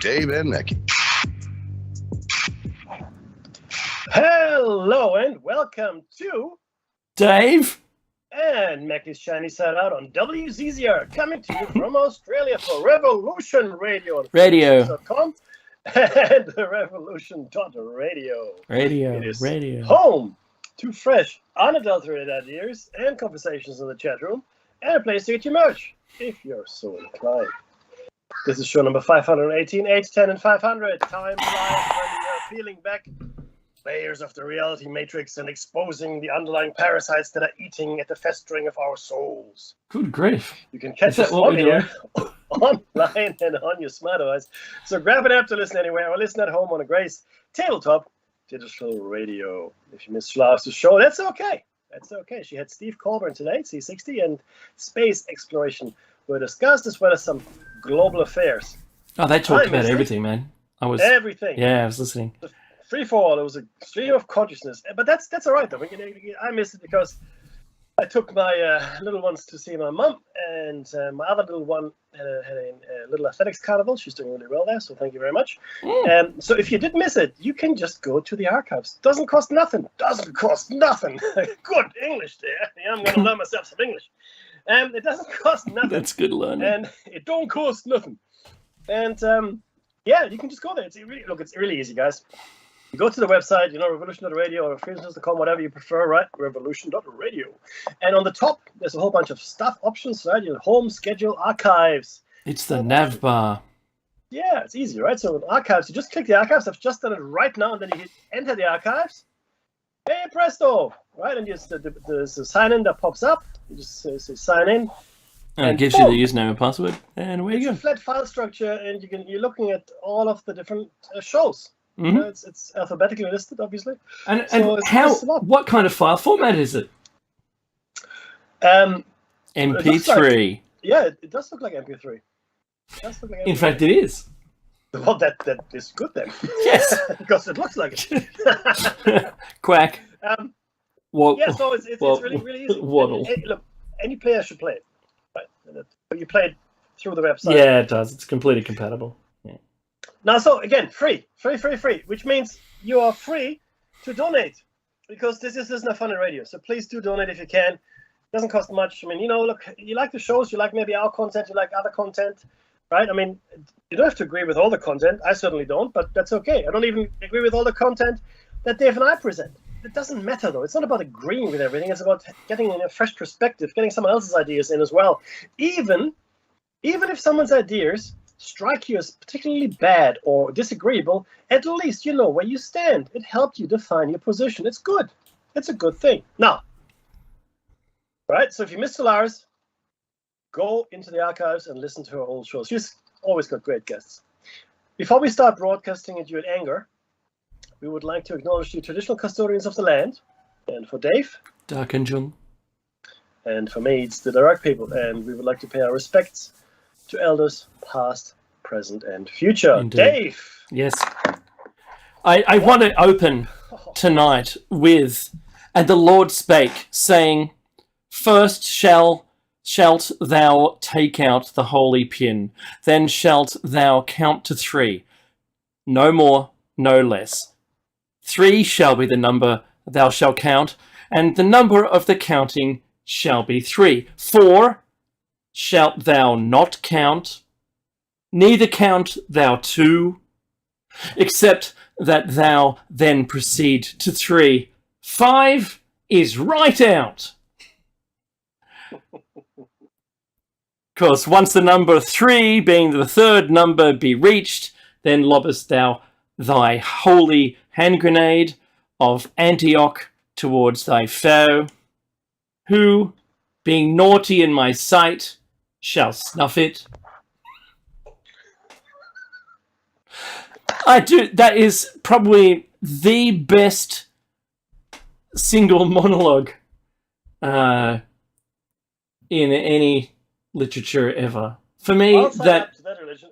Dave and Mackie. Hello and welcome to Dave and Mackie's Shiny Side Out on WZZR, coming to you from Australia for Revolution Radio. Radio. And Revolution.radio. It is Radio. home to fresh, unadulterated ideas and conversations in the chat room, and a place to get your merch, if you're so inclined. This is show number 518, 8, 10, and 500. Time flies when we are peeling back layers of the reality matrix and exposing the underlying parasites that are eating at the festering of our souls. Good grief. You can catch us on air, online, and on your smart device. So grab an app to listen anywhere or listen at home on a Grace tabletop digital radio. If you missed Schlav's show, that's okay. That's okay. She had Steve Colburn today, C60, and space exploration were discussed, as well as some global affairs. Oh, they talked about everything, man. Everything. Yeah, I was listening. Free for all. It was a stream of consciousness, but that's all right though. I missed it because I took my little ones to see my mum, and my other little one had a little athletics carnival. She's doing really well there, so thank you very much. So if you did miss it, you can just go to the archives. Doesn't cost nothing. Good English there. Yeah, I'm going to learn myself some English. It doesn't cost nothing. That's good learning. And it don't cost nothing. And yeah, you can just go there. It's really easy, guys. You go to the website, revolution.radio or freedoms.com, whatever you prefer, right? Revolution.radio. And on the top, there's a whole bunch of stuff options, right? Your home, schedule, archives. It's the nav bar. Yeah, it's easy, right? So with archives, you just click the archives. I've just done it right now, and then you hit enter the archives. Hey, presto! Right? And there's the sign in that pops up. You just say sign in. And it gives you the username and password. And away you go. It's a flat file structure, and you're looking at all of the different shows. Mm-hmm. It's alphabetically listed, obviously. And what kind of file format is it? MP3. It does look like MP3. In fact, it is. Well, that is good then. Yes. Because it looks like it. Quack. So it's really easy. Waddle. Look, any player should play it. Right? You play it through the website. Yeah, it does. It's completely compatible. Yeah. Now, so again, free, which means you are free to donate, because this isn't a funny radio. So please do donate if you can. It doesn't cost much. I mean, look, you like the shows, you like maybe our content, you like other content, right? I mean, you don't have to agree with all the content. I certainly don't, but that's okay. I don't even agree with all the content that Dave and I present. It doesn't matter, though. It's not about agreeing with everything. It's about getting a fresh perspective, getting someone else's ideas in as well. Even if someone's ideas strike you as particularly bad or disagreeable, at least you know where you stand. It helped you define your position. It's good. It's a good thing. Now, right? So if you missed Solaris, go into the archives and listen to her old shows. She's always got great guests. Before we start broadcasting at you at anger, we would like to acknowledge the traditional custodians of the land. And for Dave, Dark and Jung. And for me, it's the Direct people. And we would like to pay our respects to elders past, present, and future. Indeed. Dave! Yes. I want to open tonight with, and the Lord spake, saying, first shalt thou take out the holy pin, then shalt thou count to 3, no more, no less. 3 shall be the number thou shalt count, and the number of the counting shall be 3. 4 shalt thou not count, neither count thou 2, except that thou then proceed to 3. 5 is right out. Because once the number 3, being the third number, be reached, then lobbest thou thy holy hand grenade of Antioch towards thy foe, who, being naughty in my sight, shall snuff it. That is probably the best single monologue in any literature ever. For me, I'll sign up to that religion.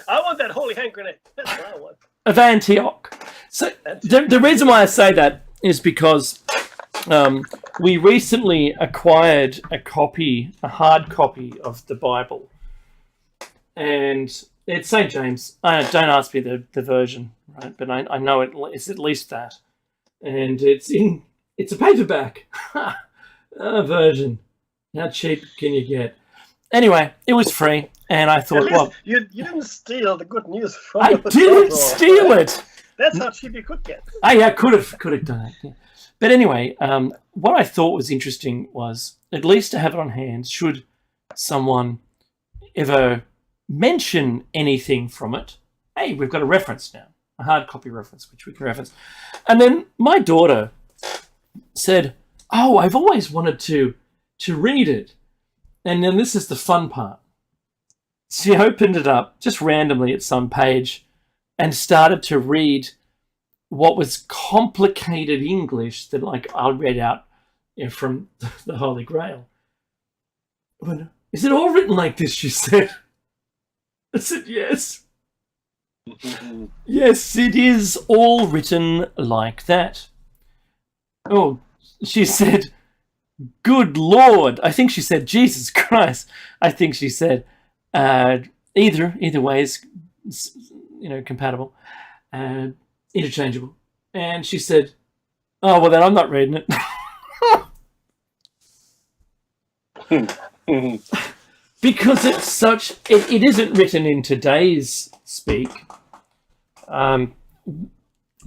I want that holy hand grenade. That's what I want. Of Antioch. So the reason why I say that is because we recently acquired a hard copy of the Bible, and It's St. James. Don't ask me the version, right? But I know it's at least that. And it's a paperback version. How cheap can you get? Anyway, it was free, and I thought, well, you didn't steal the good news from. I didn't steal it. That's how cheap you could get. I could have done it. Yeah. But anyway, what I thought was interesting was at least to have it on hand. Should someone ever mention anything from it, hey, we've got a reference now, a hard copy reference, which we can reference. And then my daughter said, "Oh, I've always wanted to read it." And then this is the fun part. She opened it up just randomly at some page and started to read what was complicated English that, like, I read out from the Holy Grail. But, is it all written like this? She said. I said, yes. Yes, it is all written like that. Oh, she said, good Lord. I think she said, Jesus Christ. I think she said, either way is, compatible, interchangeable. And she said, oh, well, then I'm not reading it. Because it's such, it isn't written in today's speak.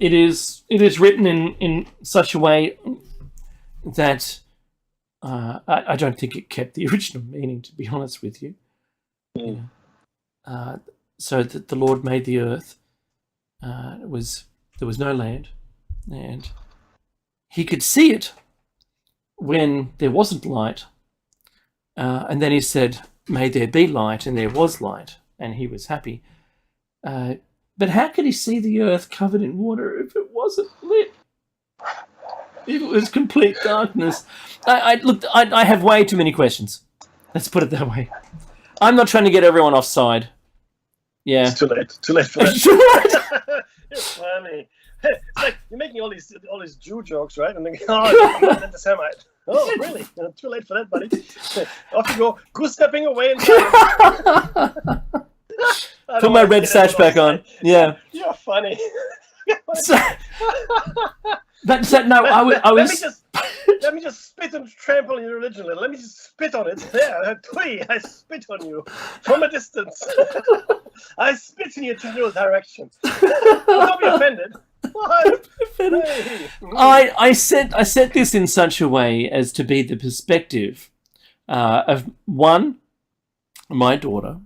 It is written in such a way that I don't think it kept the original meaning, to be honest with you. So that the Lord made the earth. There was no land, and he could see it when there wasn't light. And then he said, may there be light, and there was light, and he was happy. But how could he see the earth covered in water if it wasn't lit? If it was complete darkness? I have way too many questions. Let's put it that way. I'm not trying to get everyone offside. Yeah. It's too late for that. It's funny. It's like you're making all these Jew jokes, right? And then, oh, I'm not anti-Semite. Oh, really? Too late for that, buddy. Off you go, goose-stepping away. And put my red sash back on. Yeah. You're funny. Let me just spit and trample your religion a little. Let me just spit on it. There, I spit on you from a distance. I spit in your general direction. Don't be offended. What? Hey. I said this in such a way as to be the perspective of one, my daughter,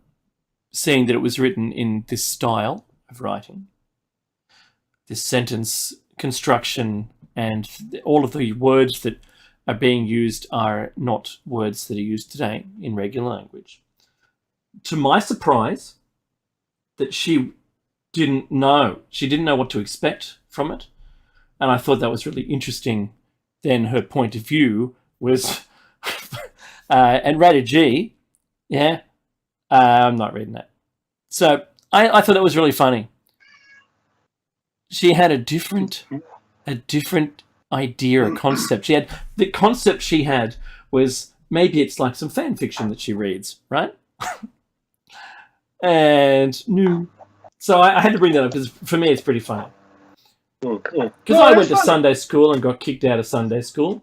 seeing that it was written in this style of writing, this sentence construction, and all of the words that are being used are not words that are used today in regular language. To my surprise, that she didn't know what to expect from it, and I thought that was really interesting. Then her point of view was, and rated G, yeah, I'm not reading that. So I thought that was really funny. She had a different idea, a concept. The concept she had was maybe it's like some fan fiction that she reads, right? And no. So I had to bring that up because for me it's pretty funny. Because I went to Sunday school and got kicked out of Sunday school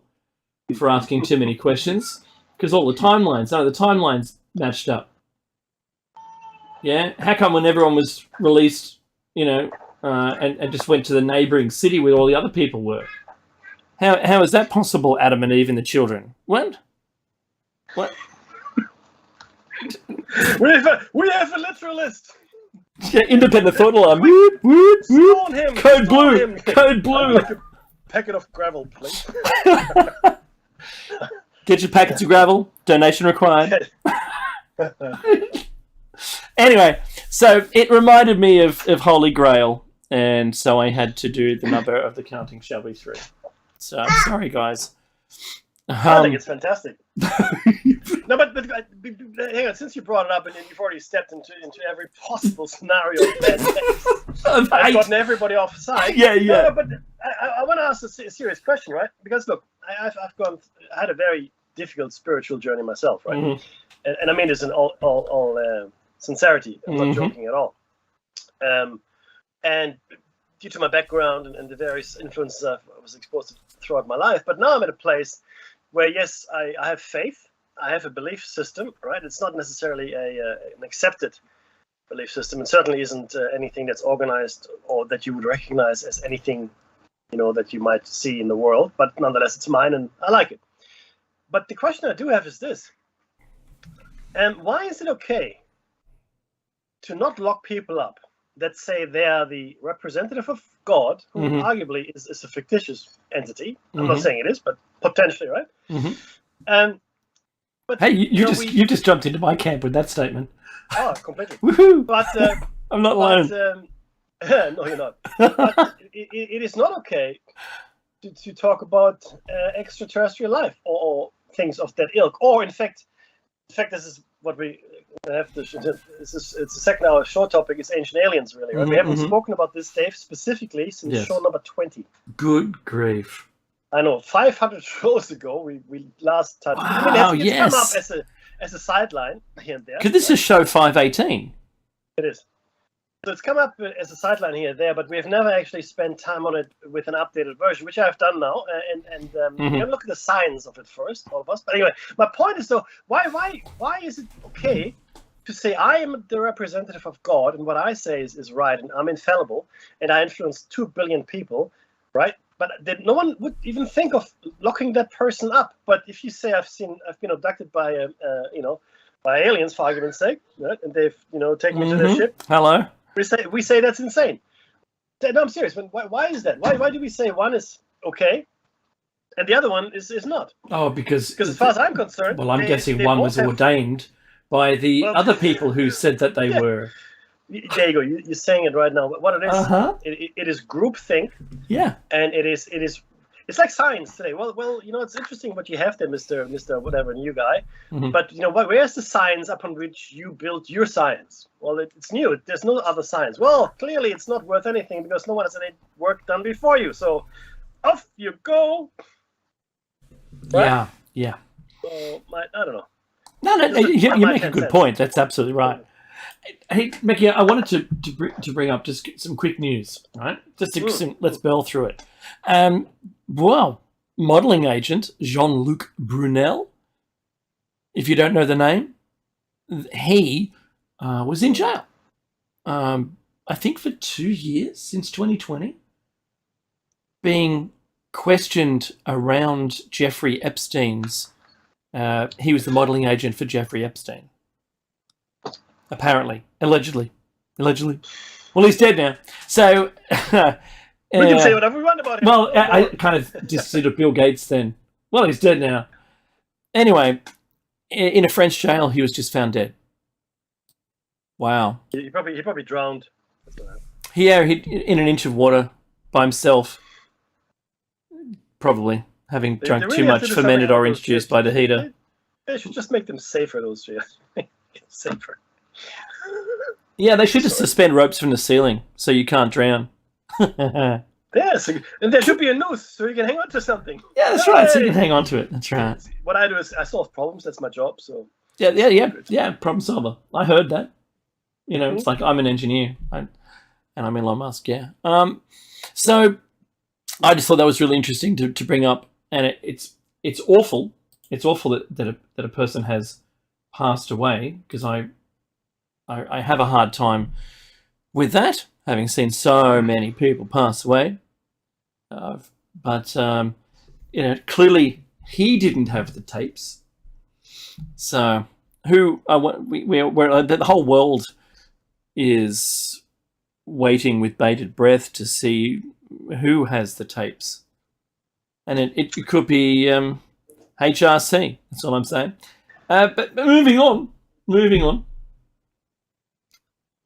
for asking too many questions because all the timelines matched up. Yeah, how come when everyone was released, and just went to the neighbouring city where all the other people were? How is that possible, Adam and Eve and the children? What? We have a literalist. Yeah, independent thought alarm. Whoop, whoop, whoop. Code blue. Code blue. Like a packet of gravel, please. Get your packets of gravel. Donation required. Anyway, so it reminded me of Holy Grail, and so I had to do the number of the counting shall be 3. So I'm sorry, guys. I think it's fantastic. No, but hang on. Since you brought it up, and you've already stepped into every possible scenario, I've gotten everybody off side. Yeah. No, but I want to ask a serious question, right? Because look, I had a very difficult spiritual journey myself, right? Mm-hmm. And I mean this in all sincerity. I'm not Mhm. joking at all. And due to my background and the various influences I was exposed to throughout my life, but now I'm at a place where, yes, I have faith. I have a belief system, right? It's not necessarily an accepted belief system. It certainly isn't anything that's organized or that you would recognize as anything, that you might see in the world. But nonetheless, it's mine, and I like it. But the question I do have is this: why is it okay to not lock people up that say they are the representative of God, who Mhm. arguably is a fictitious entity? I'm Mhm. not saying it is, but potentially, right? Mhm. But Hey, you just jumped into my camp with that statement. completely. Woohoo! But I'm not alone. no, you're not. But it is not okay to talk about extraterrestrial life or things of that ilk. Or in fact, this is what we have to. It's a second hour short topic. It's ancient aliens, really. Right? We haven't spoken about this, Dave, specifically since Yes. show number 20. Good grief! I know, 500 shows ago we last touched. Wow, it's yes. come up as a sideline here and there. Because this is show 518. It is. So it's come up as a sideline here and there, but we have never actually spent time on it with an updated version, which I have done now. And we're going to look at the science of it first, all of us. But anyway, my point is, though, why is it okay to say I am the representative of God and what I say is right and I'm infallible and I influence 2 billion people, right? But no one would even think of locking that person up. But if you say I've been abducted by by aliens, for argument's sake, right? And they've taken me to their ship. Hello. We say that's insane. No, I'm serious. Why is that? Why do we say one is okay and the other one is not? Oh, because as far as I'm concerned, well, I'm guessing one was ordained by the other people who said that they were. There you go. You're saying it right now. What it is, it is groupthink. Yeah. And it's like science today. Well, it's interesting what you have there, Mr. Whatever new guy. But where's the science upon which you built your science? Well, it's new. There's no other science. Well, clearly it's not worth anything because no one has any work done before you. So off you go. Right? Yeah. So I don't know. No, you make a good point. That's absolutely right. Hey, Mickey, I wanted to bring up just some quick news, right? Let's bell through it. Well, modelling agent Jean-Luc Brunel, if you don't know the name, he was in jail, I think for 2 years, since 2020, being questioned around Jeffrey Epstein's. He was the modelling agent for Jeffrey Epstein. Apparently. Allegedly. Well, he's dead now. So... we can say whatever we want about him. Well, I kind of just sort of Bill Gates then. Well, he's dead now. Anyway, in a French jail, he was just found dead. Wow. He probably drowned. He in an inch of water by himself. Probably. Having drunk too much fermented orange juice by the heater. They should just make them safer, those jails. Safer. Yeah, they should just suspend ropes from the ceiling so you can't drown. Yes, and there should be a noose so you can hang on to something. Yeah, that's right. So you can hang on to it. That's right. What I do is I solve problems. That's my job. So yeah. Problem solver. I heard that. It's like I'm an engineer, and I'm Elon Musk. Yeah. So I just thought that was really interesting to bring up, and it's awful. It's awful that a person has passed away because I have a hard time with that, having seen so many people pass away. But clearly he didn't have the tapes. So the whole world is waiting with bated breath to see who has the tapes, and it could be HRC. That's all I'm saying. But moving on.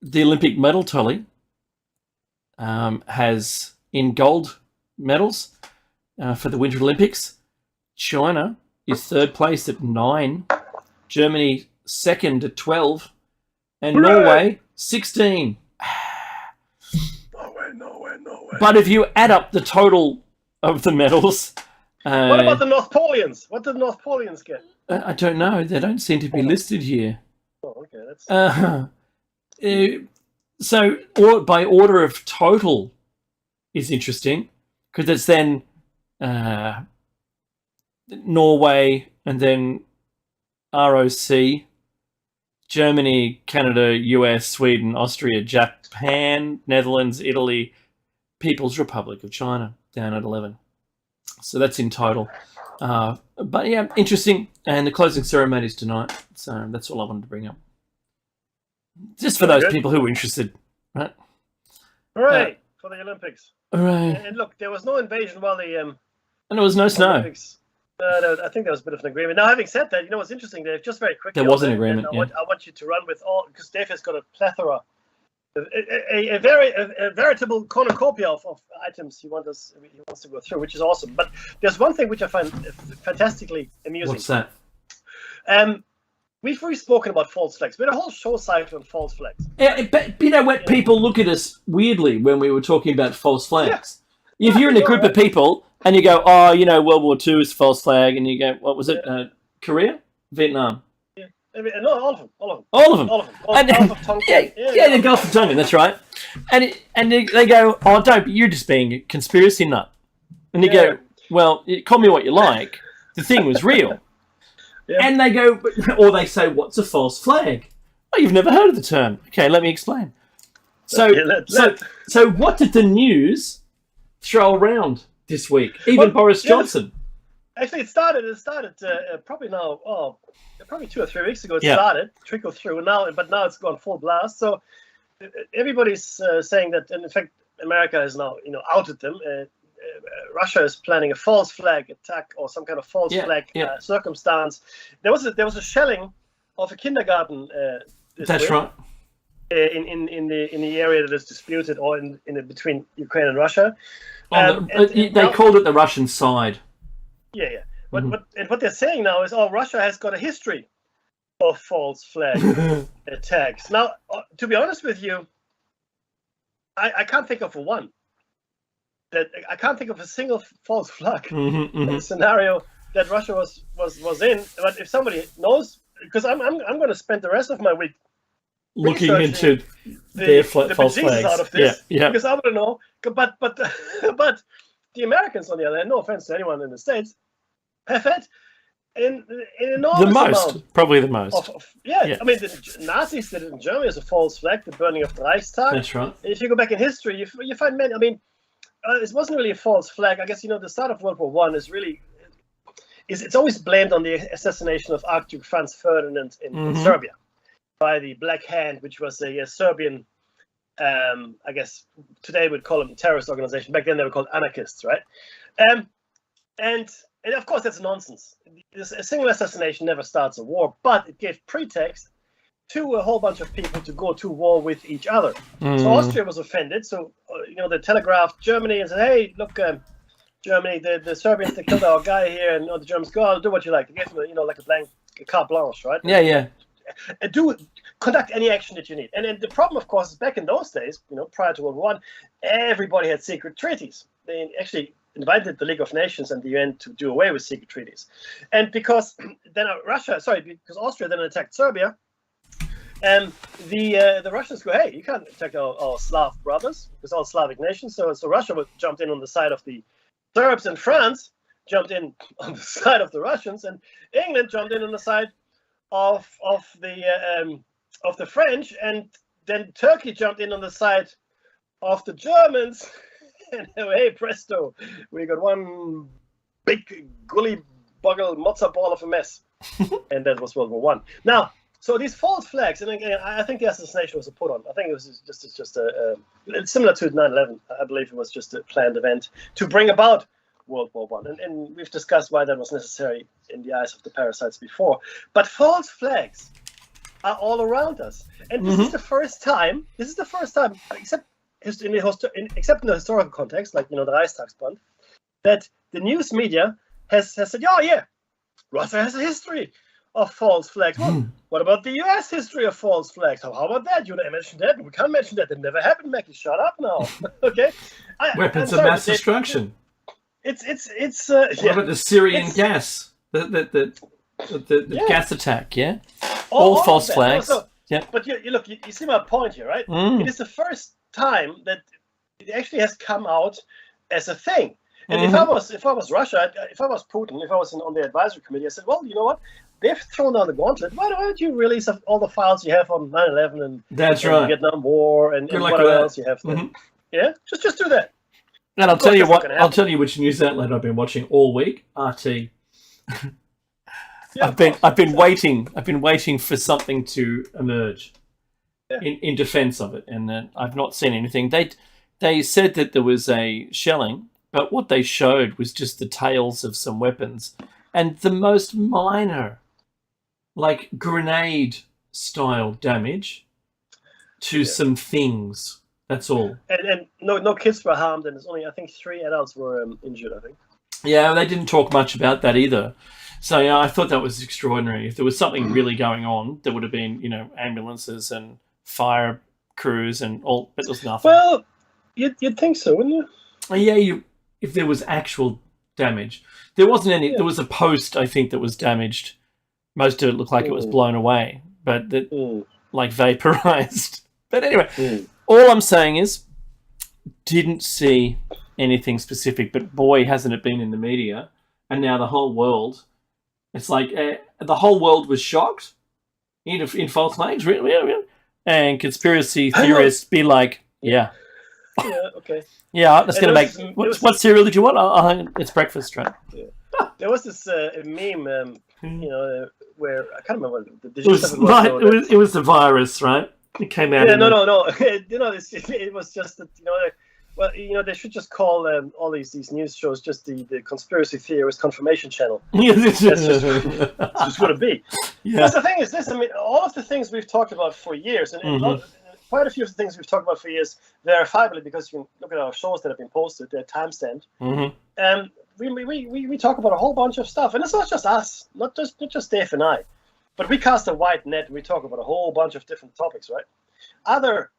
The Olympic medal tally has, in gold medals for the Winter Olympics, China is third place at 9, Germany second at 12, and Hooray! Norway 16. No way. But if you add up the total of the medals... what about the North Polians? What did the North Polians get? I don't know. They don't seem to be listed here. Oh, okay. So by order of total is interesting because it's then Norway and then ROC, Germany, Canada, US, Sweden, Austria, Japan, Netherlands, Italy, People's Republic of China down at 11. So that's in total. But yeah, interesting. And the closing ceremony is tonight. So that's all I wanted to bring up. Just for those people who are interested, right? Hooray for the Olympics. Hooray. And look, there was no invasion while the and there was no snow. Olympics. No, I think there was a bit of an agreement. Now, having said that, you know what's interesting, Dave? Just very quickly. There was an agreement. I want you to run with all, because Dave has got a plethora, a veritable cornucopia of items he wants to go through, which is awesome. But there's one thing which I find fantastically amusing. What's that? We've spoken about false flags. We had a whole show site on false flags. Yeah, but you know what? People look at us weirdly when we were talking about false flags. Yeah. If you're in a group of people and you go, oh, you know, World War II is false flag, and you go, what was it? Korea? Vietnam? Yeah. No, all of them. All of them. Gulf of Tonkin. The Gulf of Tonkin, that's right. And they go, oh, don't, you're just being a conspiracy nut. And you go, well, call me what you like. The thing was real. Yeah. And they go, or they say, what's a false flag? Oh, you've never heard of the term. Okay, let me explain. So what did the news throw around this week? Even Boris Johnson. Actually, it started probably now, probably 2 or 3 weeks ago. It started, trickled through, but now it's gone full blast. So everybody's saying that, and in fact, America has now, outed them. Russia is planning a false flag attack or some kind of false flag circumstance. There was a shelling of a kindergarten. That's right. In the area that is disputed, or in between Ukraine and Russia. They called it the Russian side. Yeah. But what they're saying now is, Russia has got a history of false flag attacks. Now, to be honest with you, I can't think of one. I can't think of a single false flag scenario that Russia was in. But if somebody knows, because I'm going to spend the rest of my week looking into their false flags out of this, because I want to know. But the Americans, on the other hand, no offense to anyone in the States, have had an enormous amount. Probably the most. I mean, the Nazis did it in Germany as a false flag, the burning of the Reichstag. That's right. If you go back in history, you find many. I mean, it wasn't really a false flag. I guess the start of World War I is really it's always blamed on the assassination of Archduke Franz Ferdinand in Serbia by the Black Hand, which was a Serbian. I guess today we'd call them a terrorist organization. Back then they were called anarchists, right? And of course that's nonsense. A single assassination never starts a war, but it gave pretext to a whole bunch of people to go to war with each other. So Austria was offended. So they telegraphed Germany and said, "Hey, look, Germany, the Serbians, they killed our guy here," and the Germans go, "Oh, do what you like." They gave them like a carte blanche, right? Yeah. Conduct any action that you need. And the problem, of course, is back in those days, prior to World War I, everybody had secret treaties. They actually invited the League of Nations and the UN to do away with secret treaties. And because Austria then attacked Serbia, and the Russians go, "Hey, you can't attack our Slav brothers, because all Slavic nations." So Russia jumped in on the side of the Serbs, and France jumped in on the side of the Russians, and England jumped in on the side of the French, and then Turkey jumped in on the side of the Germans, and hey presto, we got one big gully buggle matzo ball of a mess, and that was World War I. Now, so these false flags, and again, I think the assassination was a put on. I think it was just a similar to 9/11. I believe it was just a planned event to bring about World War I, and we've discussed why that was necessary in the eyes of the parasites before. But false flags are all around us, and this is the first time. Except in the historical context, like the Reichstagsbrand, that the news media has said, "Oh yeah, Russia has a history of false flags." Well, what about the U.S. history of false flags? How about that? You mentioned that. We can't mention that. It never happened, Mackie. Shut up now. Okay. Weapons of mass destruction. It's what about the Syrian gas? The gas attack, all false flags. Yeah. But you look, you see my point here, right? Mm. It is the first time that it actually has come out as a thing. And if I was Russia, if I was Putin, if I was on the advisory committee, I said, well, you know what? They've thrown down the gauntlet. Why don't you release all the files you have on 9/11 and That's the right. Vietnam War and whatever else you have there? Mhm. Yeah, just do that. And I'll Of tell course you that's not what. gonna I'll happen. tell you which news outlet I've been watching all week. RT. Yeah, I've been of course. waiting for something to emerge Yeah. in defence of it, and I've not seen anything. They said that there was a shelling, but what they showed was just the tails of some weapons and the most minor, like grenade style damage to some things. That's all. And no kids were harmed, and it's only, I think, 3 adults were injured, I think. Yeah, they didn't talk much about that either. So yeah, I thought that was extraordinary. If there was something really going on, there would have been, ambulances and fire crews and all, but there was nothing. Well, you'd think so, wouldn't you? Yeah, if there was actual damage, there wasn't any. Yeah. There was a post, I think, that was damaged. Most of it looked like it was blown away, but that like vaporized. But anyway, all I'm saying is, didn't see anything specific. But boy, hasn't it been in the media, and now the whole world. It's like the whole world was shocked in false claims, really, and conspiracy theorists be like, yeah. Yeah, okay. Yeah, that's And going to make... What cereal did you want? It's breakfast, right? Yeah. There was this meme, where I can't remember. It was the virus, right? It came out. Yeah, no. It was just that, they should just call all these news shows just the conspiracy theorist confirmation channel. That's just what it be. Yeah. Because the thing is this, I mean, all of the things we've talked about for years, and quite a few of the things we've talked about for years, verifiably, because you can look at our shows that have been posted, they're timestamped. We talk about a whole bunch of stuff, and it's not just us, not just Dave and I, but we cast a wide net and we talk about a whole bunch of different topics, right? Other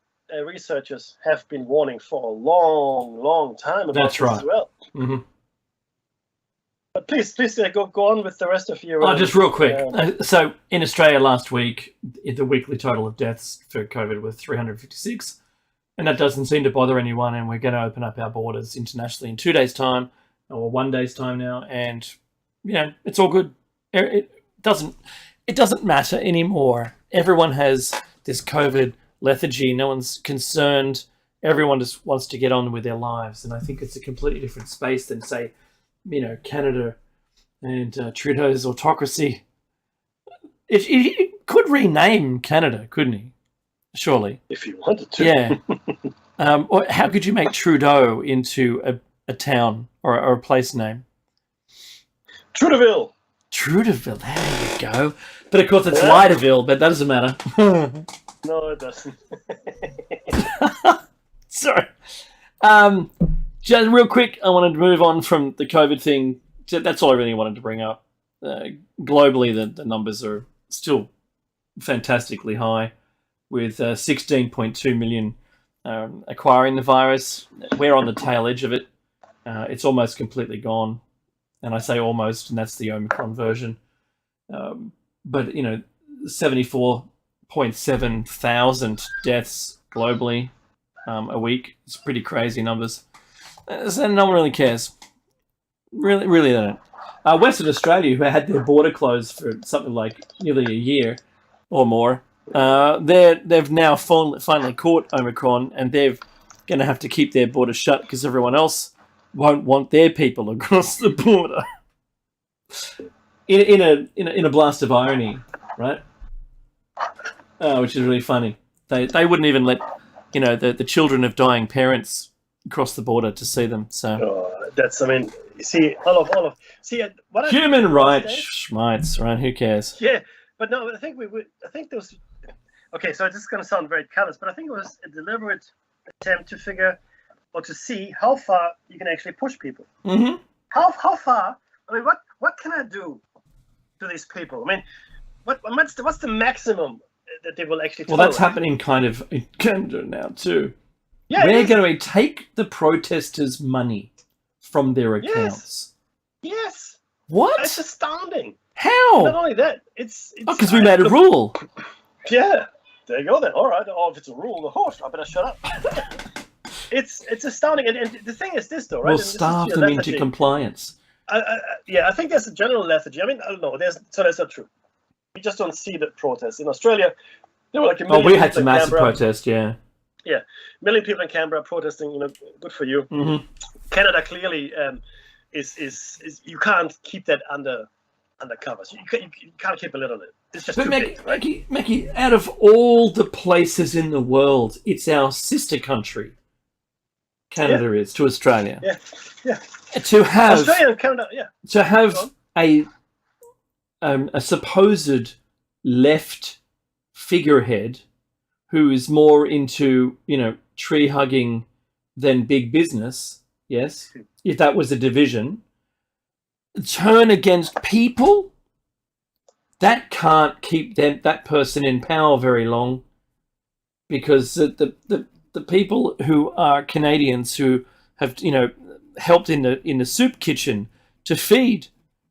researchers have been warning for a long time about this as well. But please go on with the rest of your... just real quick. So in Australia last week, the weekly total of deaths for COVID was 356, and that doesn't seem to bother anyone, and we're going to open up our borders internationally in 2 days' time, or 1 day's time now, and it's all good. It doesn't matter anymore. Everyone has this COVID lethargy. No one's concerned. Everyone just wants to get on with their lives, and I think it's a completely different space than, say, Canada and Trudeau's autocracy. He could rename Canada, couldn't he? Surely, if he wanted to. Yeah. Or how could you make Trudeau into a town or a place name? Trudeauville. There you go. But of course, it's Lighterville, but that doesn't matter. No, it doesn't. Sorry. Just real quick, I wanted to move on from the COVID thing. That's all I really wanted to bring up. Globally, the numbers are still fantastically high, with 16.2 million acquiring the virus. We're on the tail edge of it. It's almost completely gone. And I say almost, and that's the Omicron version. But, 74.7 thousand deaths globally a week. It's pretty crazy numbers. So no one really cares. Really, they don't. Western Australia, who had their border closed for something like nearly a year or more, they've now finally caught Omicron, and they're going to have to keep their border shut because everyone else won't want their people across the border. In a blast of irony, right? Which is really funny. They wouldn't even let the children of dying parents across the border to see them. So you see all of what human rights, schmites, right? Who cares? Yeah, but no, I think there was. Okay, so this is going to sound very callous, but I think it was a deliberate attempt to figure or to see how far you can actually push people. How far? I mean, what can I do to these people? I mean, what's the maximum that they will actually tolerate? Well, that's happening kind of in Canada now too. Yeah, we're going to take the protesters' money from their accounts. Yes. What? That's astounding. How? Not only that, it's because we made a rule. Yeah. there you go then. All right. Oh, if it's a rule, the host, I better shut up. It's astounding. And the thing is this, though, right? We'll starve them into compliance. I think there's a general lethargy. I mean, I don't know. That's not true. We just don't see the protests. In Australia, there were like a million we had people some in massive Canberra. protest, yeah. Yeah, a million people in Canberra protesting. Good for you. Mm-hmm. Canada clearly is you can't keep that under covers. You can't keep a lid on it. It's just too big, right? Mackie, out of all the places in the world, it's our sister country. Canada is to Australia. Yeah. To have Australia and Canada, yeah. To have a supposed left figurehead who is more into tree hugging than big business. Yes, if that was a division, turn against people. That can't keep that person in power very long, because the people who are Canadians who have helped in the soup kitchen to feed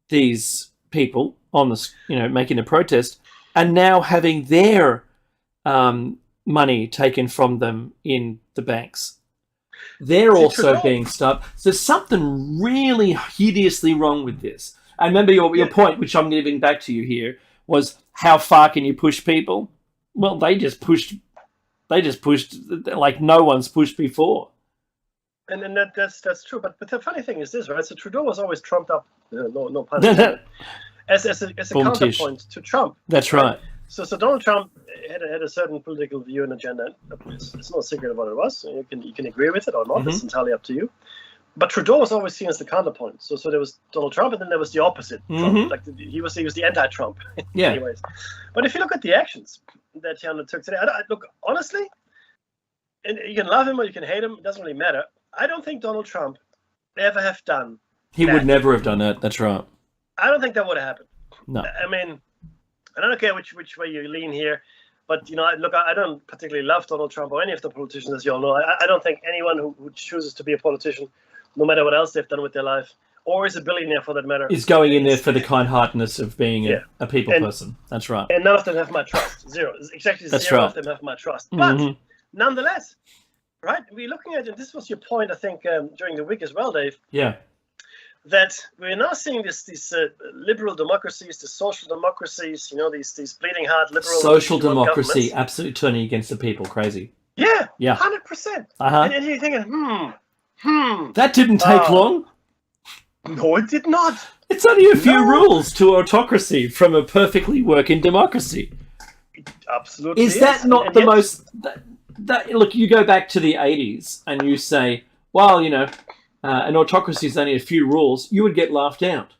these people on the making a protest, and now having their money taken from them in the banks. They're also being starved. So there's something really hideously wrong with this. I remember your point, which I'm giving back to you here, was how far can you push people? Well, they just pushed like no one's pushed before. And that's true. But the funny thing is this, right? So Trudeau was always trumped up, no pun intended, as a counterpoint to Trump. That's right. So Donald Trump had a certain political view and agenda. It's no secret of what it was. You can agree with it or not. It's entirely up to you. But Trudeau was always seen as the counterpoint. So there was Donald Trump, and then there was the opposite. Trump. Like he was the anti-Trump. Yeah. Anyways, but if you look at the actions that he undertook today, look honestly, and you can love him or you can hate him. It doesn't really matter. I don't think Donald Trump ever have done. He would never have done that. That's right. I don't think that would have happened. No. I mean, I don't care which way you lean here, but look, I don't particularly love Donald Trump or any of the politicians, as you all know. I don't think anyone who chooses to be a politician, no matter what else they've done with their life, or is a billionaire for that matter, is going in there for the kind-heartedness of being a people person. That's right. And none of them have my trust. Zero. Exactly. That's zero right. of them have my trust. But nonetheless, right? We're looking at, and this was your point, I think, during the week as well, Dave. Yeah. That we're now seeing these liberal democracies, the social democracies, these bleeding heart liberal social democracy absolutely turning against the people. Crazy. Yeah. 100%. And you're thinking, that didn't take long. No, it did not. It's only a few rules to autocracy from a perfectly working democracy. Absolutely. Is that not the most? Look, you go back to the 80s and you say, well, an autocracy is only a few rules, you would get laughed out.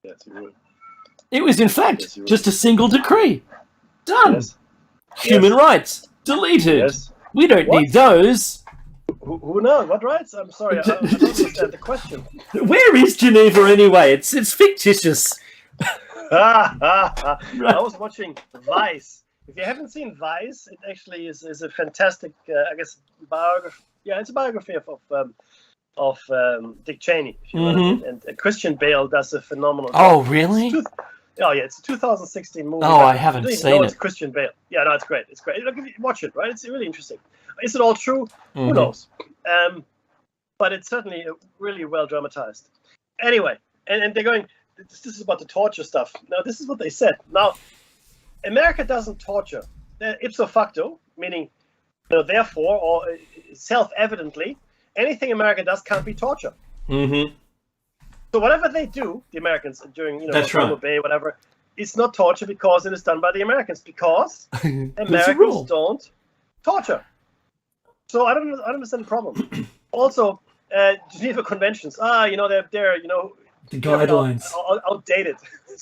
Yes, you would. It was, in fact, just a single decree. Done. Yes. Human rights. Deleted. Yes. We don't need those. Who knows? What rights? I'm sorry, I don't understand the question. Where is Geneva anyway? It's fictitious. I was watching Vice. If you haven't seen Vice, it actually is a fantastic, I guess, biography. Yeah, it's a biography of Dick Cheney. If you will. And Christian Bale does a phenomenal job. Oh, really? It's a 2016 movie. Oh, I haven't seen it. It's Christian Bale. Yeah, no, it's great. It's great. Look, watch it, right? It's really interesting. Is it all true? Who knows? But it's certainly really well dramatized. Anyway, and they're going, this is about the torture stuff. Now, this is what they said. Now, America doesn't torture. Ipso facto, meaning, therefore, or self-evidently, anything America does can't be torture. So whatever they do, the Americans, during, Guantanamo Bay, whatever, it's not torture because it is done by the Americans, because Americans don't torture. So I don't understand the problem. Also, Geneva Conventions, they're the guidelines. Outdated.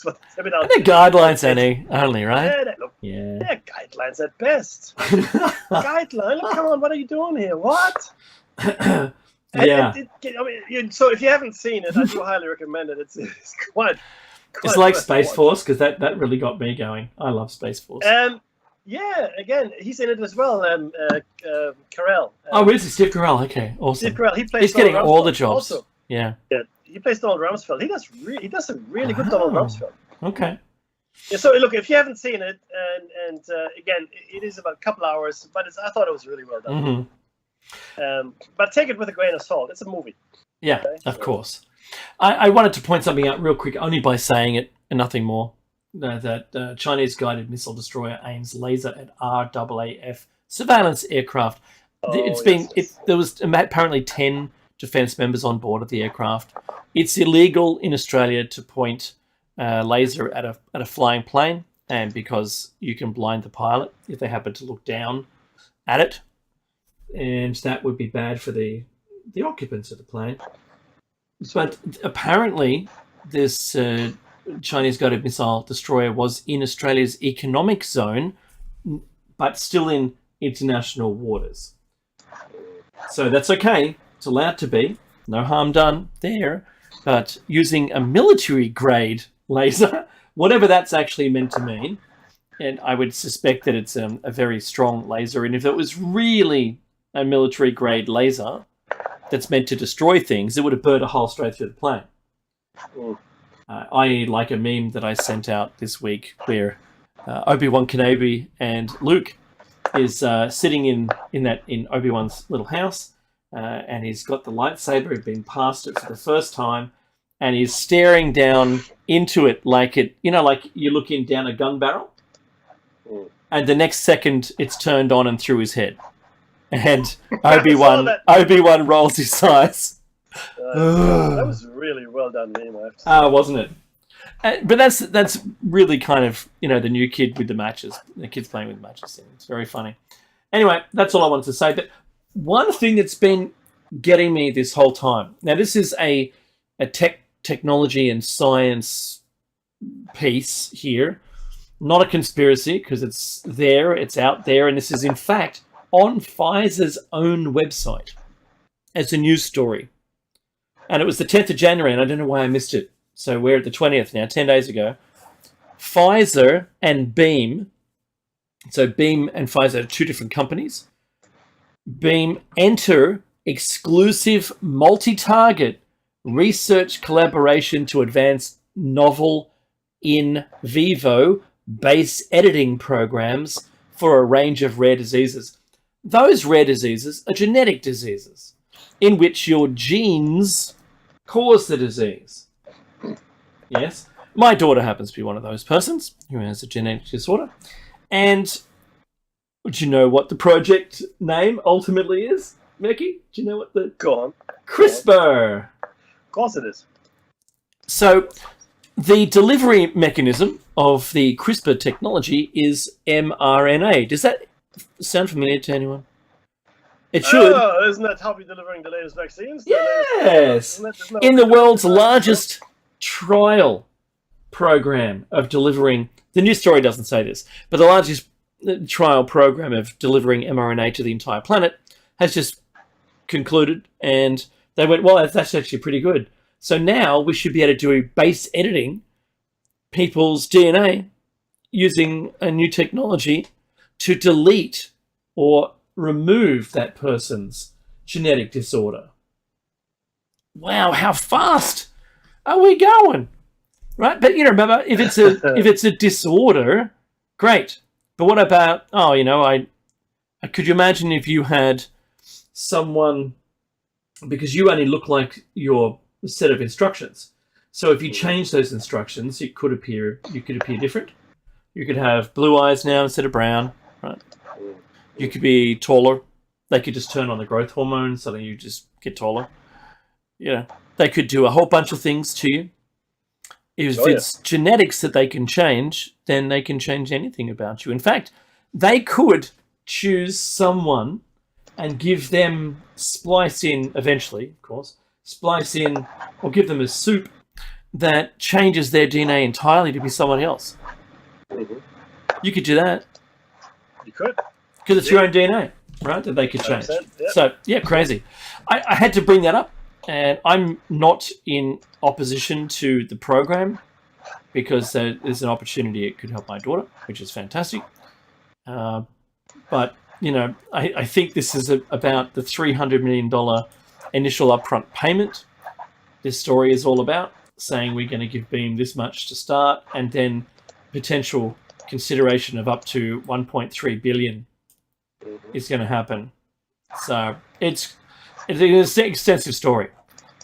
They're guidelines only, right? Yeah, they're guidelines at best. Guideline? Come on, what are you doing here? What? Yeah. So if you haven't seen it, I do highly recommend it. It's quite it's like Space Force, because that really got me going. I love Space Force. Yeah, again, he's in it as well. Carell. Really? Steve Carell. Okay, awesome. Steve Carell. He's getting all the jobs. Also. Yeah. He plays Donald Rumsfeld. He does a really good Donald Rumsfeld. Okay. Yeah, so look, if you haven't seen it, and again, it is about a couple hours, but I thought it was really well done. But take it with a grain of salt. It's a movie. Yeah, okay? Of course. I wanted to point something out real quick, only by saying it and nothing more. That Chinese guided missile destroyer aims laser at RAAF surveillance aircraft. There was apparently 10 defence members on board of the aircraft. It's illegal in Australia to point laser at a flying plane, and because you can blind the pilot if they happen to look down at it, and that would be bad for the occupants of the plane. But apparently, this Chinese guided missile destroyer was in Australia's economic zone, but still in international waters. So that's okay. It's allowed to be. No harm done there. But using a military-grade laser, whatever that's actually meant to mean, and I would suspect that it's a very strong laser, and if it was really a military-grade laser that's meant to destroy things, it would have burnt a hole straight through the plane. I like a meme that I sent out this week where Obi-Wan Kenobi and Luke is sitting in Obi-Wan's little house, and he's got the lightsaber, being passed it for the first time, and he's staring down into it like you're looking down a gun barrel, and the next second it's turned on and through his head, and Obi-Wan rolls his eyes. That was really well done meme, I have to say. Wasn't it? But that's really kind of the new kid with the matches, the kids playing with matches thing. It's very funny. Anyway, that's all I wanted to say. But one thing that's been getting me this whole time. Now, this is a technology and science piece here, not a conspiracy, because it's out there, and this is in fact on Pfizer's own website as a news story. And it was the 10th of January, and I don't know why I missed it. So we're at the 20th now, 10 days ago. Pfizer and Beam, so Beam and Pfizer are two different companies. Beam enter exclusive multi-target research collaboration to advance novel in vivo base editing programs for a range of rare diseases. Those rare diseases are genetic diseases in which your genes cause the disease. Yes. My daughter happens to be one of those persons who has a genetic disorder. And would you know what the project name ultimately is, Mickey? Do you know what the... Go on. CRISPR. Of course it is. So the delivery mechanism of the CRISPR technology is mRNA. Does that sound familiar to anyone? It should. Isn't that how we're delivering the latest vaccines? Yes. Isn't that in the world's largest trial program of delivering, the news story doesn't say this, but the largest trial program of delivering mRNA to the entire planet has just concluded, and they went, well, that's actually pretty good. So now we should be able to do base editing people's DNA using a new technology to delete or remove that person's genetic disorder. Wow, how fast are we going? Right? But remember, if it's a disorder, great. But what about I could you imagine if you had someone, because you only look like your set of instructions. So if you change those instructions, you could appear different. You could have blue eyes now instead of brown, right? You could be taller. They could just turn on the growth hormone, so that you just get taller. They could do a whole bunch of things to you. If it's genetics that they can change, then they can change anything about you. In fact, they could choose someone and give them, splice in, eventually, of course, splice in or give them a soup that changes their DNA entirely to be someone else. Mm-hmm. You could do that. You could. Because it's your own DNA, right, that they could change. Yeah. So, crazy. I had to bring that up, and I'm not in opposition to the program because there's an opportunity it could help my daughter, which is fantastic. But, I think this is about the $300 million initial upfront payment. This story is all about saying we're going to give Beam this much to start, and then potential consideration of up to 1.3 billion is going to happen. So it's an extensive story.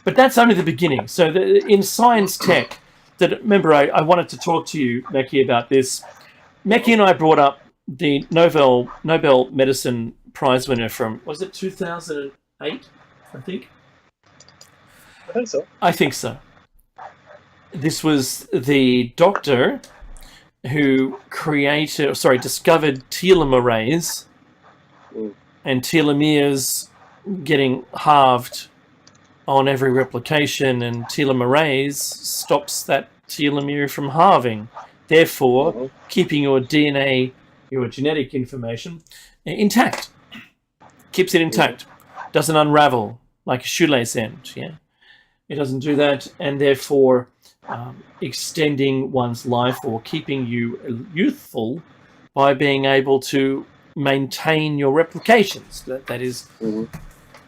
But that's only the beginning. So in science tech, remember, I wanted to talk to you, Meki, about this. Meki and I brought up the Nobel Medicine Prize winner from, was it 2008, I think? I think so. I think so. This was the doctor who discovered telomerase and telomeres getting halved on every replication, and telomerase stops that telomere from halving, therefore keeping your DNA, your genetic information, intact. Keeps it intact. Doesn't unravel like a shoelace end. Yeah, it doesn't do that, and therefore extending one's life or keeping you youthful by being able to maintain your replications.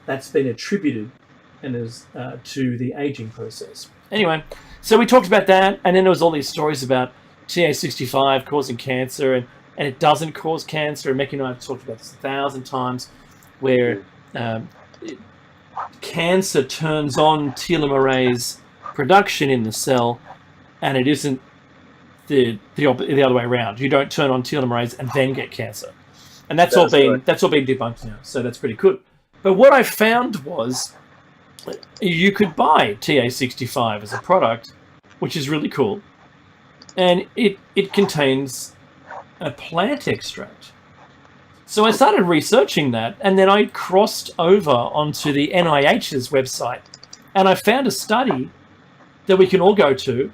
That's been attributed and is to the aging process. Anyway, so we talked about that, and then there was all these stories about TA65 causing cancer, and it doesn't cause cancer. And Meki and I have talked about this 1,000 times, where cancer turns on telomerase production in the cell, and it isn't the other way around. You don't turn on telomerase and then get cancer, and that's all been debunked now. So that's pretty good. But what I found was you could buy TA65 as a product, which is really cool, and it contains a plant extract. So I started researching that, and then I crossed over onto the NIH's website, and I found a study that we can all go to.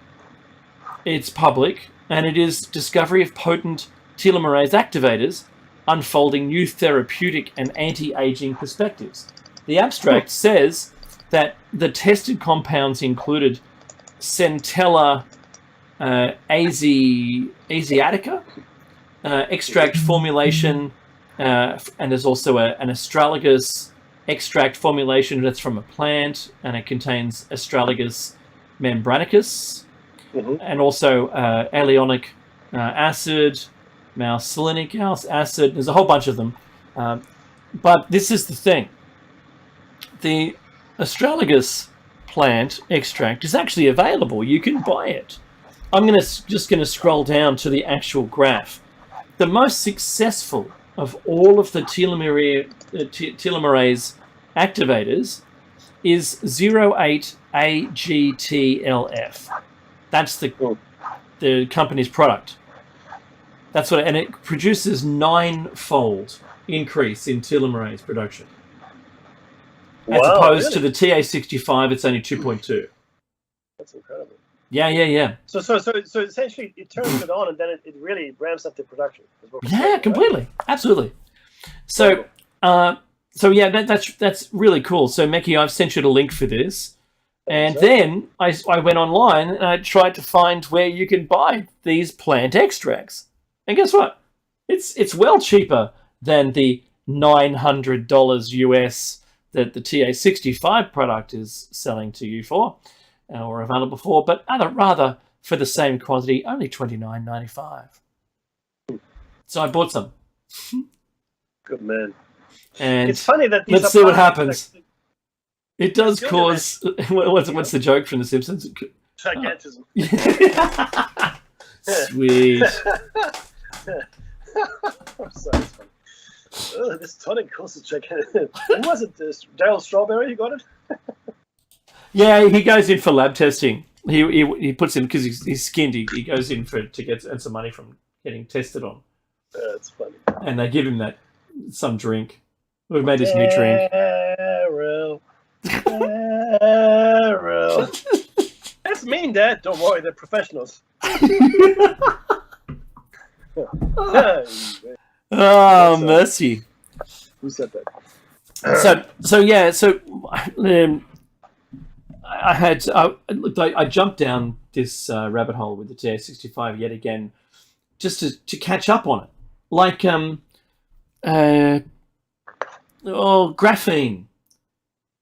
It's public, and it is Discovery of Potent Telomerase Activators, Unfolding New Therapeutic and Anti-Aging Perspectives. The abstract says that the tested compounds included Centella asiatica extract formulation, and there's also an astragalus extract formulation that's from a plant, and it contains Astragalus membranicus, and also aleonic acid, mouselinic acid. There's a whole bunch of them. But this is the thing. The Astragalus plant extract is actually available. You can buy it. I'm just going to scroll down to the actual graph. The most successful of all of the telomerase activators is 08AGTLF. That's the company's product. That's what, and it produces 9-fold increase in telomerase production. As opposed to the TA65, it's only 2.2. That's incredible. Yeah. So essentially, it turns it on, and then it really ramps up the production. Yeah, completely, right? Absolutely. So, yeah, that's really cool. So, Meki, I've sent you the link for this, and then I went online and I tried to find where you can buy these plant extracts, and guess what? It's well cheaper than the $900 US that the TA65 product is selling to you for, or available for, but rather for the same quantity, only $29.95. So I bought some. Good man. And it's funny that let's see what happens. It does cause. What's the joke from The Simpsons? Gigantism. Sweet. I'm sorry, it's funny. Oh, this tonic causes gigantism. Who was it? Daryl Strawberry? You got it? Yeah, he goes in for lab testing. He puts in, because he's skinned. He goes in to get some money from getting tested on. That's funny. And they give him some drink. We've made this new drink. Daryl. That's mean, Dad. Don't worry, they're professionals. Oh, mercy. Who said that? I jumped down this rabbit hole with the TA65 yet again, just to catch up on it. Like graphene.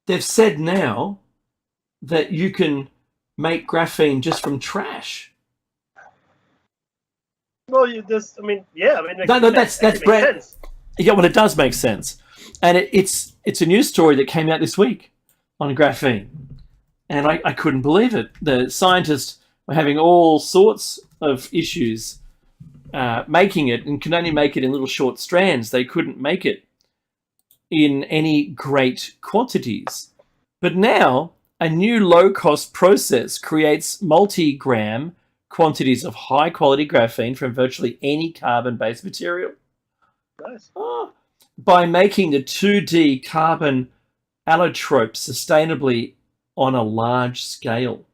They've said now that you can make graphene just from trash. Well, I mean, yeah, I mean, No, that's great. sense. Yeah, well, it does make sense, and it's a news story that came out this week on graphene, and I couldn't believe it. The scientists were having all sorts of issues making it, and can only make it in little short strands. They couldn't make it in any great quantities. But now, a new low-cost process creates multi-gram quantities of high-quality graphene from virtually any carbon-based material. Nice. By making the 2D carbon allotrope sustainably on a large scale.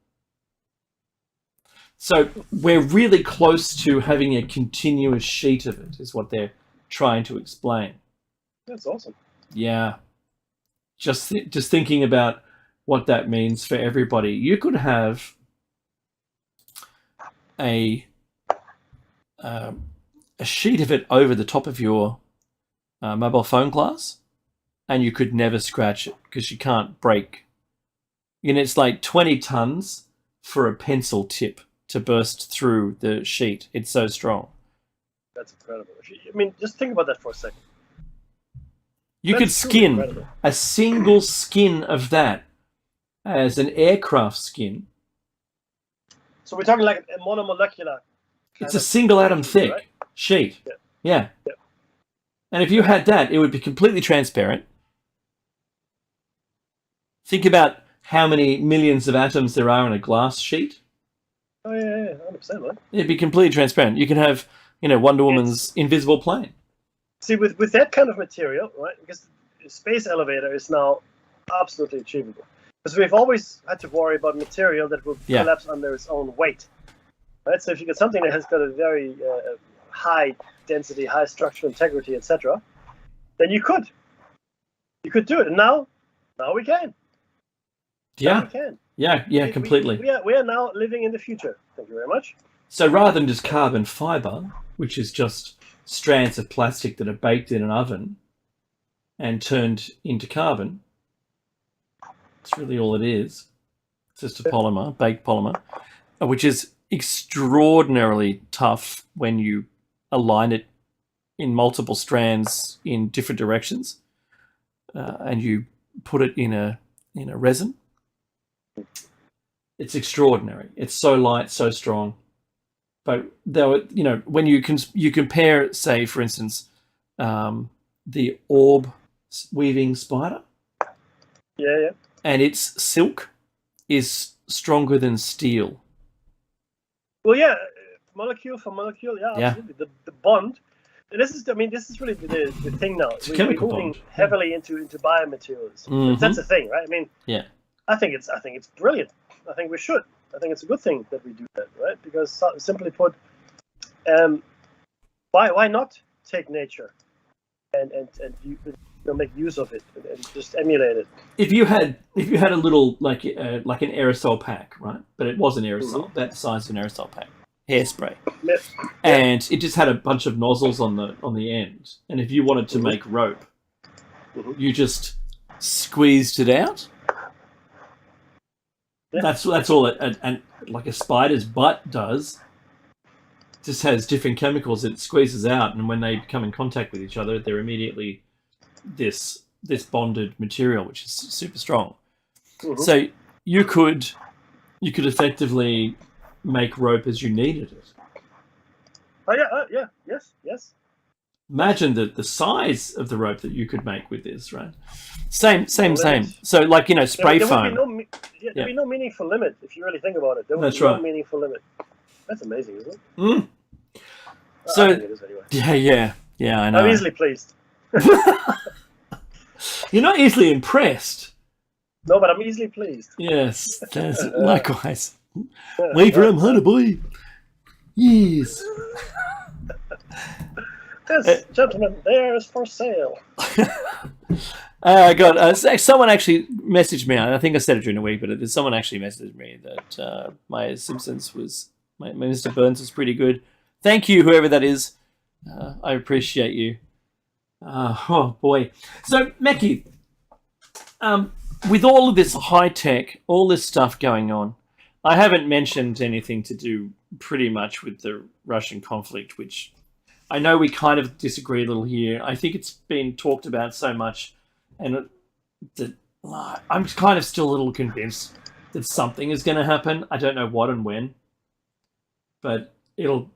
So we're really close to having a continuous sheet of it, is what they're trying to explain. That's awesome. Yeah. Just thinking about what that means for everybody. You could have a sheet of it over the top of your mobile phone glass, and you could never scratch it because you can't break. You know, it's like 20 tons for a pencil tip to burst through the sheet. It's so strong. That's incredible. I mean, just think about that for a second. You could skin a single skin of that as an aircraft skin. So we're talking like a monomolecular. It's a single atom thick sheet. Yeah. And if you had that, it would be completely transparent. Think about how many millions of atoms there are in a glass sheet. Oh yeah, 100%, right? It'd be completely transparent. You can have, Wonder Woman's invisible plane. See, with that kind of material, right? Because the space elevator is now absolutely achievable. Because we've always had to worry about material that will collapse under its own weight, right? So if you get something that has got a very high density, high structural integrity, etc., then you could do it. And now we can. Yeah. Now we can. Yeah, completely. We are now living in the future. Thank you very much. So rather than just carbon fiber, which is just strands of plastic that are baked in an oven and turned into carbon, that's really all it is. It's just a polymer, baked polymer, which is extraordinarily tough when you align it in multiple strands in different directions, and you put it in a resin. It's extraordinary. It's so light, so strong. But though, when you compare, say, for instance, the orb weaving spider, and its silk is stronger than steel. Well, yeah, molecule for molecule, absolutely. The bond. And this is really the thing now. We're moving heavily into biomaterials. Mm-hmm. That's the thing, right? I mean, I think it's brilliant. I think we should. I think it's a good thing that we do that, right? Because simply put, why not take nature and make use of it and just emulate it? If you had a little like an aerosol pack, right? But it was an aerosol, that size of an aerosol pack, hairspray, and it just had a bunch of nozzles on the end. And if you wanted to make rope, you just squeezed it out. Yeah. That's all and like a spider's butt does. Just has different chemicals that it squeezes out, and when they come in contact with each other, they're immediately this bonded material, which is super strong. Mm-hmm. So you could effectively make rope as you needed it. Oh yes. Imagine the size of the rope that you could make with this, right? Same. So, like, spray foam. There'd be no meaningful limit if you really think about it. There would be no meaningful limit. That's amazing, isn't it? Mm. So, I think it is anyway. Yeah, I know. I'm easily pleased. You're not easily impressed. No, but I'm easily pleased. Yes, likewise. Wait for him, honey boy. Yes. This gentleman there is for sale. God, someone actually messaged me. I think I said it during the week, but someone actually messaged me that my Simpsons my Mr. Burns was pretty good. Thank you, whoever that is. I appreciate you. Oh boy. So, Meki, with all of this high tech, all this stuff going on, I haven't mentioned anything to do pretty much with the Russian conflict, which I know we kind of disagree a little here. I think it's been talked about so much, and that I'm kind of still a little convinced that something is going to happen. I don't know what and when, but it'll.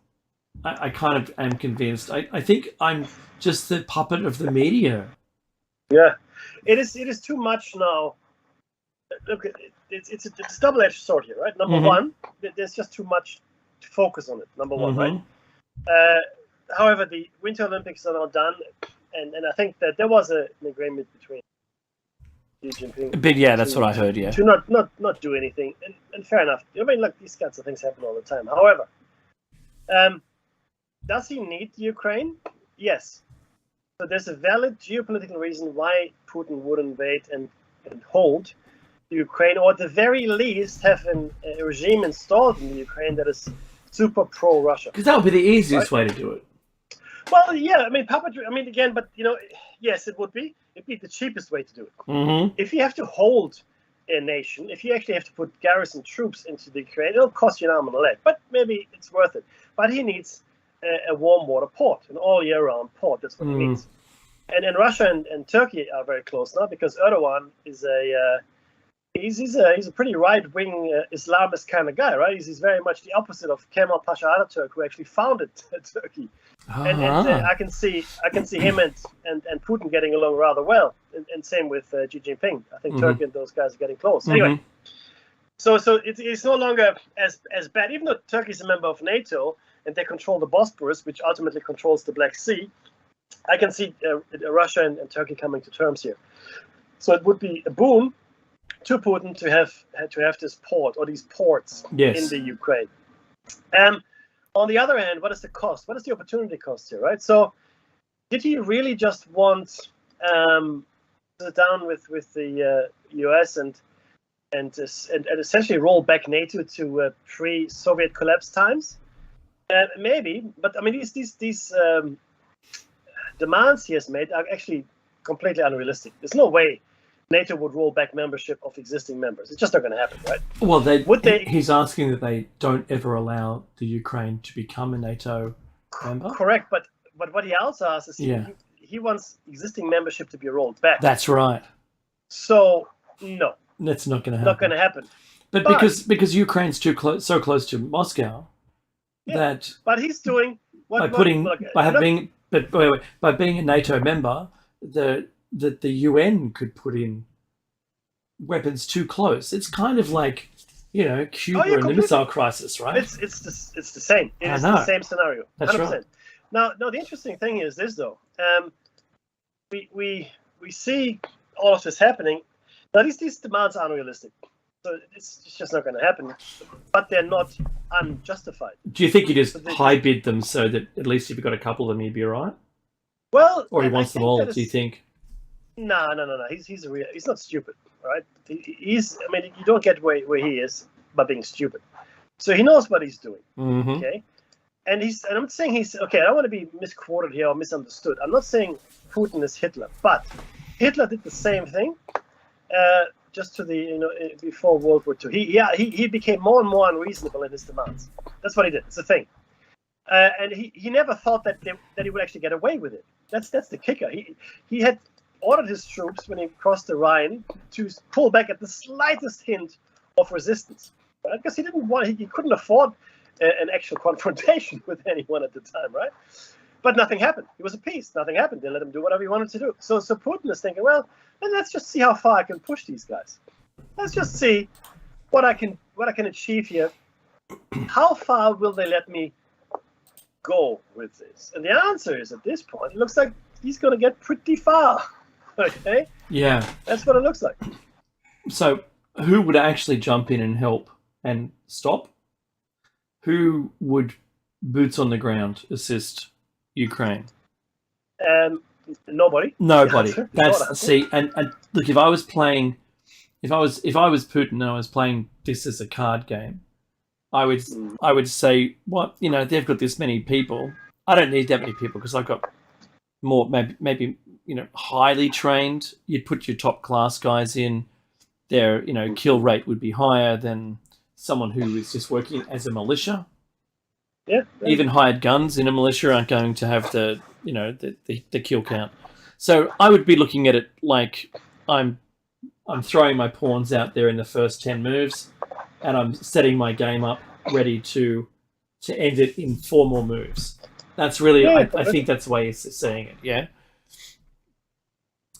I kind of am convinced. I think I'm just the puppet of the media. Yeah, it is. It is too much now. Look, it's a double-edged sword here, right? Number one, there's just too much to focus on it. Number one, right? However, the Winter Olympics are now done, and I think that there was an agreement between Xi Jinping. But yeah, that's what I heard. Yeah, to not do anything, and fair enough. I mean, look, these kinds of things happen all the time. However, does he need Ukraine? Yes. So there's a valid geopolitical reason why Putin would invade and hold Ukraine, or at the very least have a regime installed in the Ukraine that is super pro-Russia. Because that would be the easiest way to do it. Well, yeah, I mean, puppetry. I mean, again, but yes, it would be. It'd be the cheapest way to do it. If you have to hold a nation, if you actually have to put garrison troops into the Ukraine, it'll cost you an arm and a leg, but maybe it's worth it. But he needs a warm water port, an all-year-round port. That's what he needs. And Russia and Turkey are very close now because Erdogan is he's a pretty right-wing Islamist kind of guy, right? He's very much the opposite of Kemal Pasha Ataturk, who actually founded Turkey. And I can see him and Putin getting along rather well, and same with Xi Jinping. I think Turkey and those guys are getting close. Anyway, so it's no longer as bad, even though Turkey is a member of NATO and they control the Bosporus, which ultimately controls the Black Sea. I can see Russia and Turkey coming to terms here. So it would be a boon to Putin to have this port or these ports in the Ukraine. On the other hand, what is the cost? What is the opportunity cost here, right? So did he really just want to sit down with the US and essentially roll back NATO to pre-Soviet collapse times? Maybe, but I mean these demands he has made are actually completely unrealistic. There's no way NATO would roll back membership of existing members. It's just not going to happen, right? Well, he's asking that they don't ever allow the Ukraine to become a NATO member. Correct, but what he also asks is he wants existing membership to be rolled back. That's right. So no, that's not going to happen. Not going to happen. But because Ukraine's so close to Moscow, but he's doing by being a NATO member, the UN could put in weapons too close. It's kind of like, Cuba and the missile crisis, right? It's the same. It's the same scenario. That's 100%. right. Now, the interesting thing is this, though. We see all of this happening. Now, these demands are unrealistic. So it's just not going to happen. But they're not unjustified. Do you think you just high bid them so that at least if you got a couple of them, you'd be all right? Well, or he wants them all? Do you think? No. He's not stupid, right? He's. I mean, you don't get where he is by being stupid. So he knows what he's doing. Okay, and I'm not saying he's okay. I don't want to be misquoted here or misunderstood. I'm not saying Putin is Hitler, but Hitler did the same thing. Just to the before World War II, he became more and more unreasonable in his demands. That's what he did. It's a thing, and he never thought that he would actually get away with it. That's the kicker. He had ordered his troops when he crossed the Rhine to pull back at the slightest hint of resistance, right? Because he couldn't afford an actual confrontation with anyone at the time, right? But nothing happened. It was a peace. Nothing happened. They let him do whatever he wanted to do. So Putin is thinking, well, let's just see how far I can push these guys. Let's just see what I can achieve here. How far will they let me go with this? And the answer is, at this point, it looks like he's going to get pretty far. Okay? Yeah. That's what it looks like. So who would actually jump in and help and stop? Who would boots on the ground assist Ukraine? Nobody. That's see, and look, if I was Putin and I was playing this as a card game, I would say, what, they've got this many people. I don't need that many people because I've got more, maybe highly trained. You'd put your top class guys in. Their kill rate would be higher than someone who is just working as a militia. Yeah. Even hired guns in a militia aren't going to have the kill count. So I would be looking at it like I'm throwing my pawns out there in the first 10 moves, and I'm setting my game up ready to end it in 4 more moves. That's really, I think that's the way he's saying it. Yeah.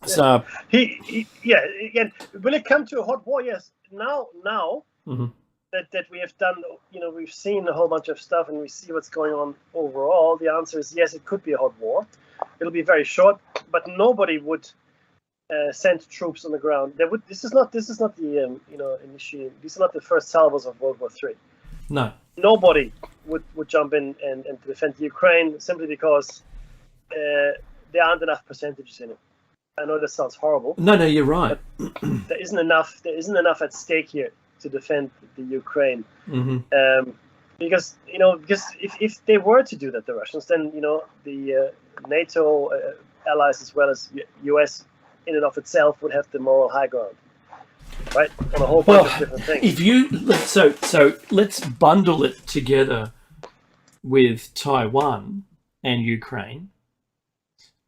So again, will it come to a hot war? Yes. Now mm-hmm. that we have done, we've seen a whole bunch of stuff and we see what's going on overall. The answer is yes, it could be a hot war. It'll be very short, but nobody would send troops on the ground. This is not the initiating. These are not the first salvos of World War III. No. Nobody would jump in and defend Ukraine simply because there aren't enough percentages in it. I know that sounds horrible. No, you're right. There isn't enough at stake here to defend the Ukraine. Mm-hmm. Because if they were to do that, the Russians, then the NATO allies as well as US in and of itself would have the moral high ground, right? On a whole bunch of different things. So let's bundle it together with Taiwan and Ukraine.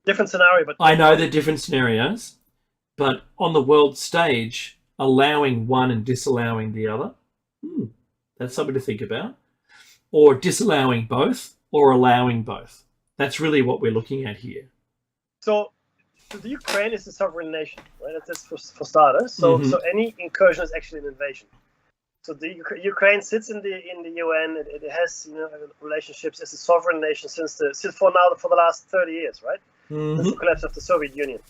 Different scenario, but I know they're different scenarios, but on the world stage, allowing one and disallowing the other, that's something to think about. Or disallowing both, or allowing both. That's really what we're looking at here. So the Ukraine is a sovereign nation, right? That's for starters. So Mm-hmm. so any incursion is actually an invasion. So the Ukraine sits in the UN. It has relationships as a sovereign nation since for the last 30 years, right? Mm-hmm. Since the collapse of the Soviet Union.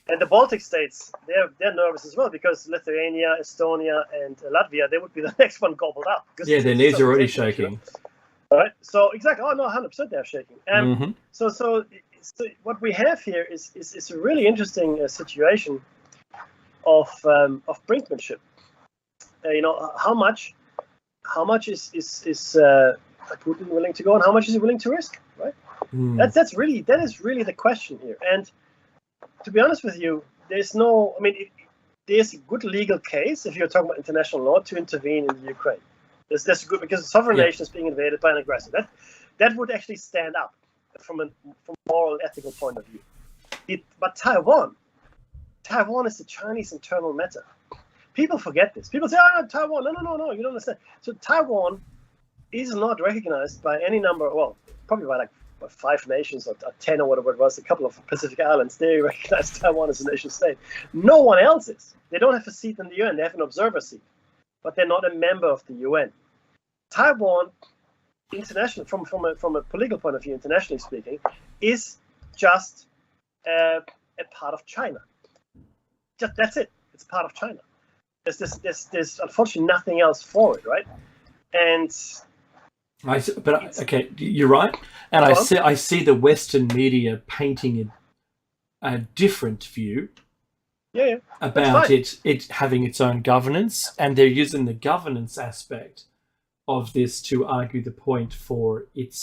And the Baltic states, they're nervous as well because Lithuania, Estonia, and Latvia, they would be the next one gobbled up. Yeah, their knees are already shaking. All right. So exactly. Oh no, 100% they're shaking. Mm-hmm. So what we have here is a really interesting situation of brinkmanship. How much is Putin willing to go, and how much is he willing to risk? Right. That is really the question here. And to be honest with you, there's a good legal case if you're talking about international law to intervene in the Ukraine. That's good because a sovereign nation is being invaded by an aggressor. That would actually stand up from a moral, ethical point of view. But Taiwan is the Chinese internal matter. People forget this. People say, Taiwan. No, you don't understand. So Taiwan is not recognized by any number, probably by 5 nations or 10 or whatever it was, a couple of Pacific islands. They recognize Taiwan as a nation state. No one else is. They don't have a seat in the UN. They have an observer seat, but they're not a member of the UN. Taiwan, international from a political point of view, internationally speaking, is just a part of China. That's it. It's part of China. There's unfortunately nothing else for it, right? And okay, you're right, and I see the Western media painting a different view. Yeah. About it having its own governance, and they're using the governance aspect of this to argue the point for the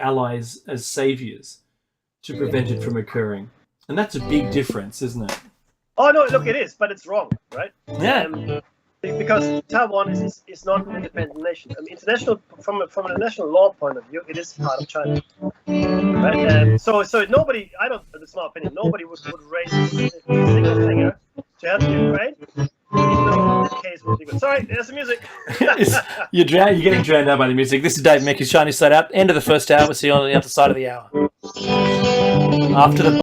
allies as saviors to prevent it from occurring, and that's a big difference, isn't it? Oh no, look, it is, but it's wrong, right? Yeah. Because Taiwan is not an independent nation. international from an international law point of view, it is part of China, right? So nobody, it's my opinion, nobody would raise a single finger to help Ukraine. Even though the case would be good. Sorry, there's the music. You're getting drowned out by the music. This is Dave Meckers, Shiny Side Out. End of the first hour. We'll see you on the other side of the hour. After the